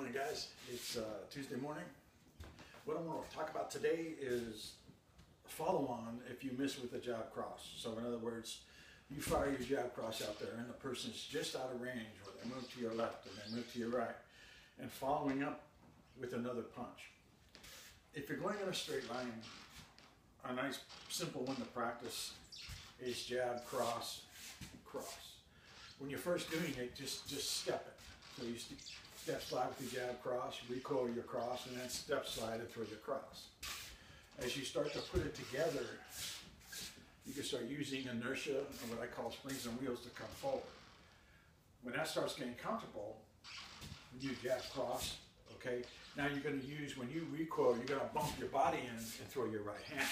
morning, guys. It's Tuesday morning. What I want to talk about today is follow on if you miss with a jab cross. So in other words, you fire your jab cross out there and the person's just out of range, or they move to your left and they move to your right, and following up with another punch. If you're going in a straight line, a nice simple one to practice is jab, cross, cross. When you're first doing it, just step it. So you step slide with your jab, cross, recoil your cross, and then step slide and throw your cross. As you start to put it together, you can start using inertia and what I call springs and wheels to come forward. When that starts getting comfortable, you jab, cross, okay? Now you're going to use, when you recoil, you're going to bump your body in and throw your right hand.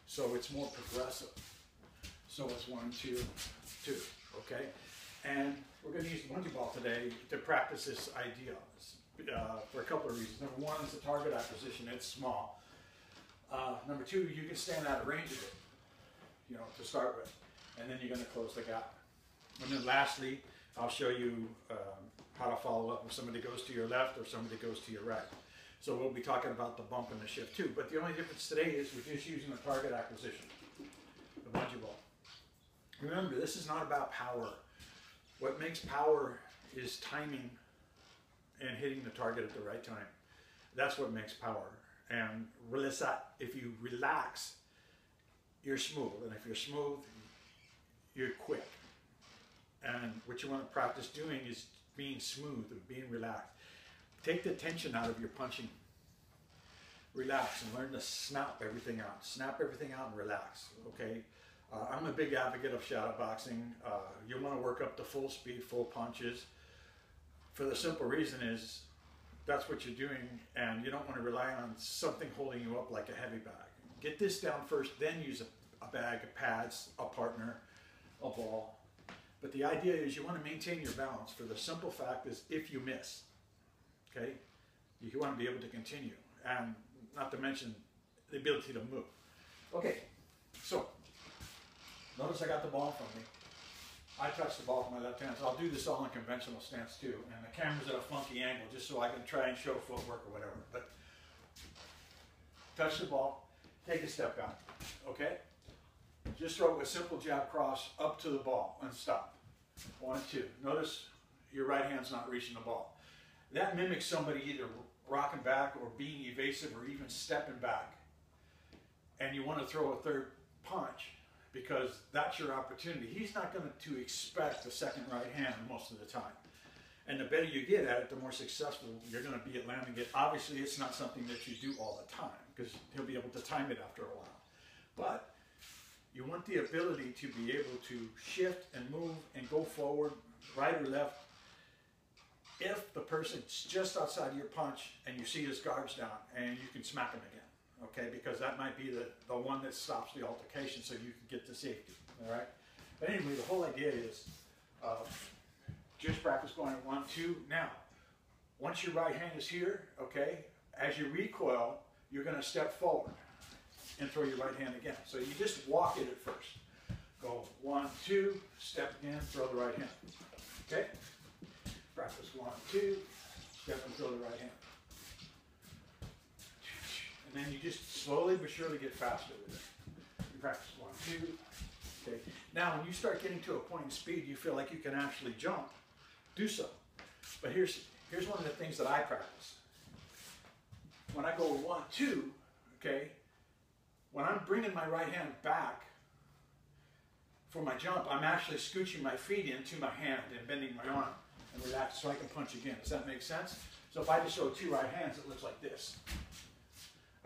So it's more progressive. So it's 1, 2, 2, okay? And we're going to use the bungee ball today to practice this idea for a couple of reasons. Number one is the target acquisition. It's small. Number two, you can stand out of range of it, to start with. And then you're going to close the gap. And then lastly, I'll show you how to follow up when somebody goes to your left or somebody goes to your right. So we'll be talking about the bump and the shift too. But the only difference today is we're just using the target acquisition, the bungee ball. Remember, this is not about power. What makes power is timing and hitting the target at the right time. That's what makes power. And if you relax, you're smooth. And if you're smooth, you're quick. And what you want to practice doing is being smooth and being relaxed. Take the tension out of your punching. Relax and learn to snap everything out. Snap everything out and relax, okay? I'm a big advocate of shadow boxing. You want to work up to full speed, full punches. For the simple reason is that's what you're doing, and you don't want to rely on something holding you up like a heavy bag. Get this down first, then use a bag of pads, a partner, a ball. But the idea is you want to maintain your balance. For the simple fact is if you miss, okay, you want to be able to continue, and not to mention the ability to move. Okay, so notice I got the ball from me. I touch the ball with my left hand, so I'll do this all in conventional stance too. And the camera's at a funky angle just so I can try and show footwork or whatever. But touch the ball, take a step back, okay? Just throw a simple jab cross up to the ball and stop. 1, 2. Notice your right hand's not reaching the ball. That mimics somebody either rocking back or being evasive or even stepping back. And you want to throw a third punch, because that's your opportunity. He's not going to expect a second right hand most of the time. And the better you get at it, the more successful you're going to be at landing it. Obviously, it's not something that you do all the time, because he'll be able to time it after a while. But you want the ability to be able to shift and move and go forward, right or left, if the person's just outside of your punch and you see his guard's down, and you can smack him again. Okay, because that might be the one that stops the altercation so you can get to safety, all right? But anyway, the whole idea is just practice going at 1, 2. Now, once your right hand is here, okay, as you recoil, you're going to step forward and throw your right hand again. So you just walk it at first. Go 1, 2, step again, throw the right hand, okay? Practice 1, 2, step and throw the right hand. And then you just slowly but surely get faster with it. You practice 1, 2. Okay. Now, when you start getting to a point in speed, you feel like you can actually jump. Do so. But here's one of the things that I practice. When I go 1, 2, okay, when I'm bringing my right hand back for my jump, I'm actually scooching my feet into my hand and bending my arm and relax so I can punch again. Does that make sense? So if I just throw 2 right hands, it looks like this.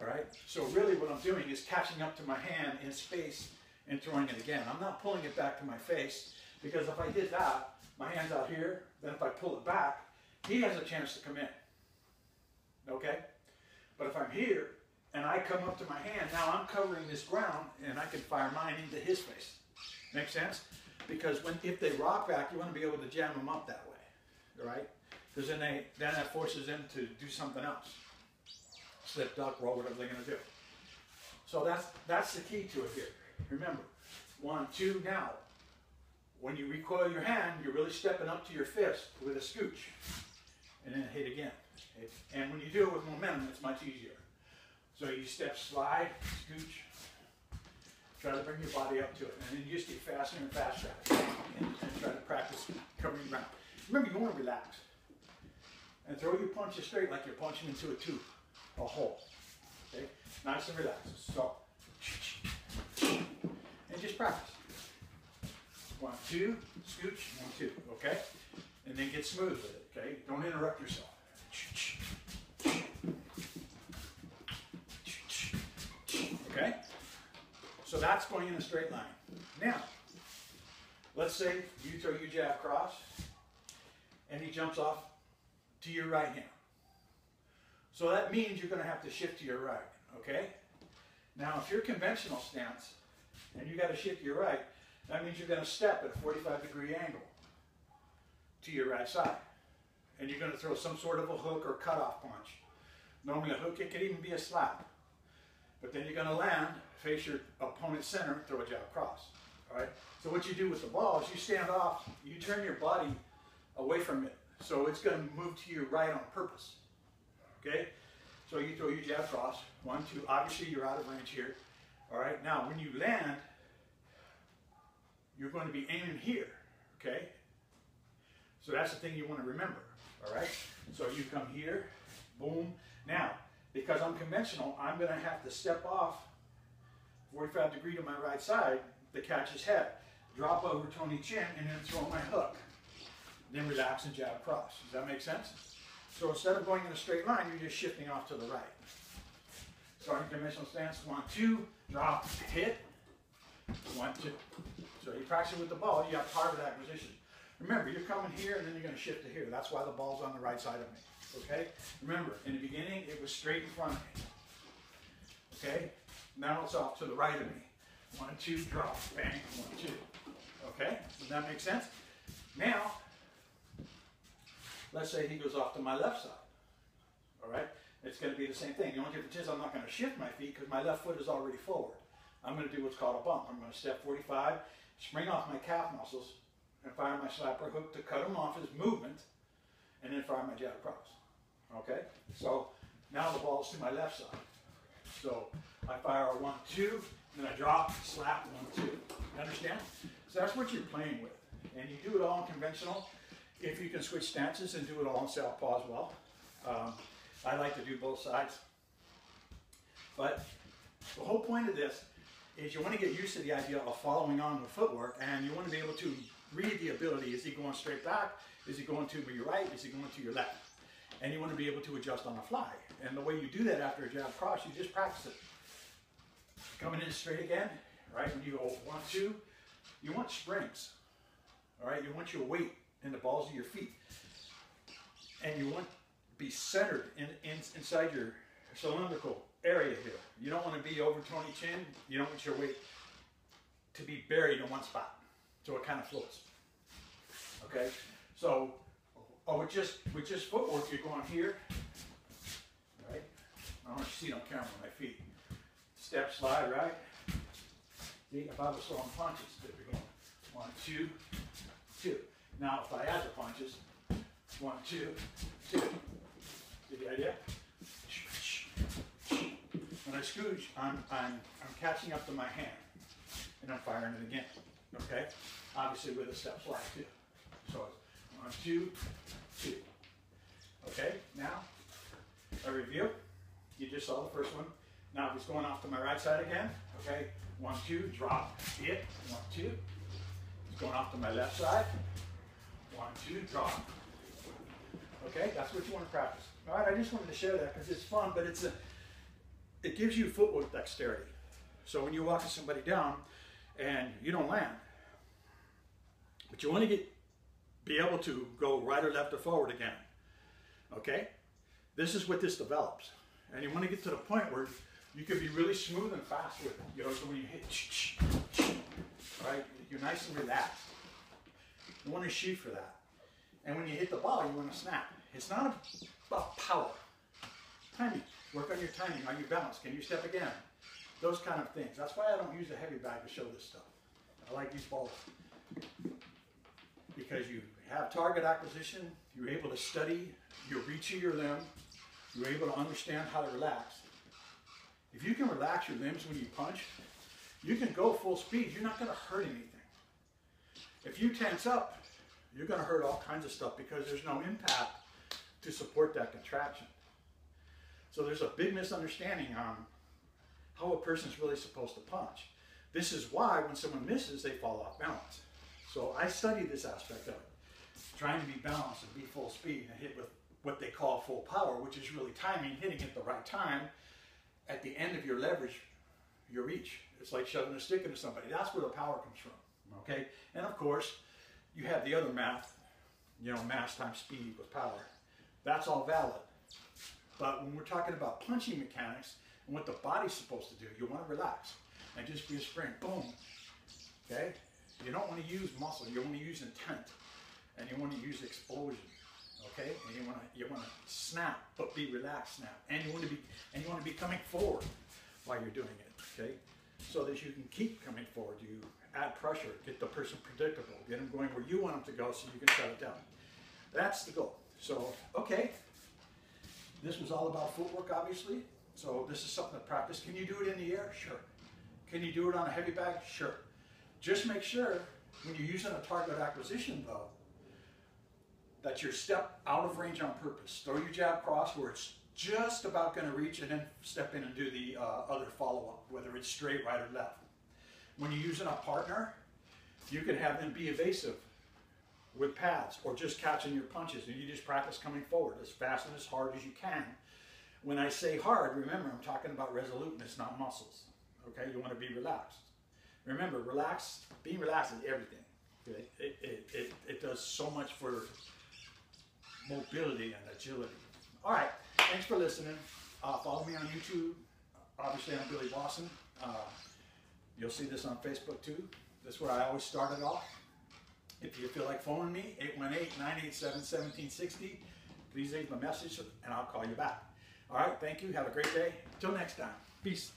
All right, so really what I'm doing is catching up to my hand in space and throwing it again. I'm not pulling it back to my face, because if I did that, my hand's out here, then if I pull it back, he has a chance to come in, okay? But if I'm here and I come up to my hand, now I'm covering this ground and I can fire mine into his face. Make sense? Because if they rock back, you want to be able to jam them up that way, all right? Because then that forces them to do something else. Slip, duck, roll, whatever they're going to do. So that's the key to it here. Remember, 1, 2, now. When you recoil your hand, you're really stepping up to your fist with a scooch. And then hit again. Okay? And when you do it with momentum, it's much easier. So you step, slide, scooch, try to bring your body up to it, and then you just get faster and faster at it, and try to practice covering ground. Remember, you want to relax, and throw your punches straight like you're punching into a tube, a hole. Okay, nice and relaxed. So, and just practice. 1, 2, scooch, 1, 2. Okay, and then get smooth with it. Okay, don't interrupt yourself. Okay, so that's going in a straight line. Now, let's say you throw your jab cross, and he jumps off to your right hand. So that means you're going to have to shift to your right. Okay. Now, if you're conventional stance, and you got to shift to your right, that means you're going to step at a 45-degree angle to your right side. And you're going to throw some sort of a hook or cutoff punch. Normally a hook, it could even be a slap. But then you're going to land, face your opponent's center, and throw a jab cross. All right? So what you do with the ball is you stand off, you turn your body away from it. So it's going to move to your right on purpose. Okay? So you throw your jab cross, 1, 2, obviously you're out of range here. All right? Now when you land, you're going to be aiming here. Okay? So that's the thing you want to remember. All right? So you come here, boom. Now, because I'm conventional, I'm going to have to step off 45 degree to my right side to catch his head. Drop over Tony Chin and then throw my hook. Then relax and jab cross. Does that make sense? So instead of going in a straight line, you're just shifting off to the right. Starting conventional stance, 1, 2, drop, hit, 1, 2. So you practice with the ball, you have target acquisition. Remember, you're coming here and then you're going to shift to here. That's why the ball's on the right side of me. Okay? Remember, in the beginning, it was straight in front of me. Okay? Now it's off to the right of me. 1, 2, drop, bang, 1, 2. Okay? Does that make sense? Now, let's say he goes off to my left side. All right? It's going to be the same thing. The only difference is I'm not going to shift my feet because my left foot is already forward. I'm going to do what's called a bump. I'm going to step 45, spring off my calf muscles, and fire my slapper hook to cut him off his movement, and then fire my jab across. Okay? So now the ball's to my left side. So I fire a 1, 2, then I drop, slap, 1, 2. You understand? So that's what you're playing with. And you do it all in conventional. If you can switch stances and do it all in southpaw as well. I like to do both sides. But the whole point of this is you want to get used to the idea of following on with footwork, and you want to be able to read the ability. Is he going straight back? Is he going to your right? Is he going to your left? And you want to be able to adjust on the fly. And the way you do that after a jab cross, you just practice it. Coming in straight again, right? When you go 1, 2, you want springs. All right? You want your weight in the balls of your feet. And you want to be centered inside your cylindrical area here. You don't want to be over Tony Chin. You don't want your weight to be buried in one spot. So it kind of floats. Okay? So with just footwork, you're going here. Right? I don't want you to see it on camera with my feet. Step, slide, right? See, if I was throwing punches, there we go. 1, 2, 2. Now if I add the punches, 1, 2, 2. See the idea? When I scooch, I'm catching up to my hand, and I'm firing it again. Okay? Obviously with a step slide too. So it's 1, 2, 2. Okay? Now, a review. You just saw the first one. Now if it's going off to my right side again, okay? 1, 2, drop, hit, 1, 2. It's going off to my left side. 1, 2, drop. Okay? That's what you want to practice. All right, I just wanted to share that because it's fun, but it gives you footwork dexterity. So when you're walking somebody down and you don't land, but you want to be able to go right or left or forward again. Okay? This is what this develops. And you want to get to the point where you can be really smooth and fast with it. You know, so when you hit, right, you're nice and relaxed. You want to shoot for that. And when you hit the ball, you want to snap. It's not about power. Timing. Work on your timing, on your balance. Can you step again? Those kind of things. That's why I don't use a heavy bag to show this stuff. I like these balls. because you have target acquisition, you're able to study your reach of your limb, you're able to understand how to relax. If you can relax your limbs when you punch, you can go full speed. You're not going to hurt anything. If you tense up, you're going to hurt all kinds of stuff because there's no impact to support that contraction. So there's a big misunderstanding on how a person's really supposed to punch. This is why when someone misses, they fall off balance. So I study this aspect of it, trying to be balanced and be full speed and hit with what they call full power, which is really timing, hitting at the right time at the end of your leverage, your reach. It's like shoving a stick into somebody. That's where the power comes from, okay? And of course, you have the other math, you know, mass times speed equals power. That's all valid. But when we're talking about punching mechanics and what the body's supposed to do, you want to relax and just be a spring, boom, okay? You don't want to use muscle, you want to use intent, and you want to use explosion, okay? And you want to snap, but be relaxed snap, and you want to be coming forward while you're doing it, okay? So that you can keep coming forward. You add pressure, get the person predictable, get them going where you want them to go, so you can shut it down. That's the goal. So, okay, this was all about footwork, obviously. So this is something to practice. Can you do it in the air? Sure. Can you do it on a heavy bag? Sure. Just make sure when you're using a target acquisition, though, that you're step out of range on purpose. Throw your jab cross where it's just about going to reach, and then step in and do the other follow-up, whether it's straight, right, or left. When you're using a partner, you can have them be evasive with pads or just catching your punches, and you just practice coming forward as fast and as hard as you can. When I say hard, remember, I'm talking about resoluteness, not muscles. Okay, you want to be relaxed. Remember, being relaxed is everything. Okay? It does so much for mobility and agility. All right, thanks for listening. Follow me on YouTube. Obviously, I'm Billy Lawson. You'll see this on Facebook too. That's where I always started off. If you feel like phoning me, 818-987-1760. Please leave a message and I'll call you back. All right, thank you. Have a great day. Till next time. Peace.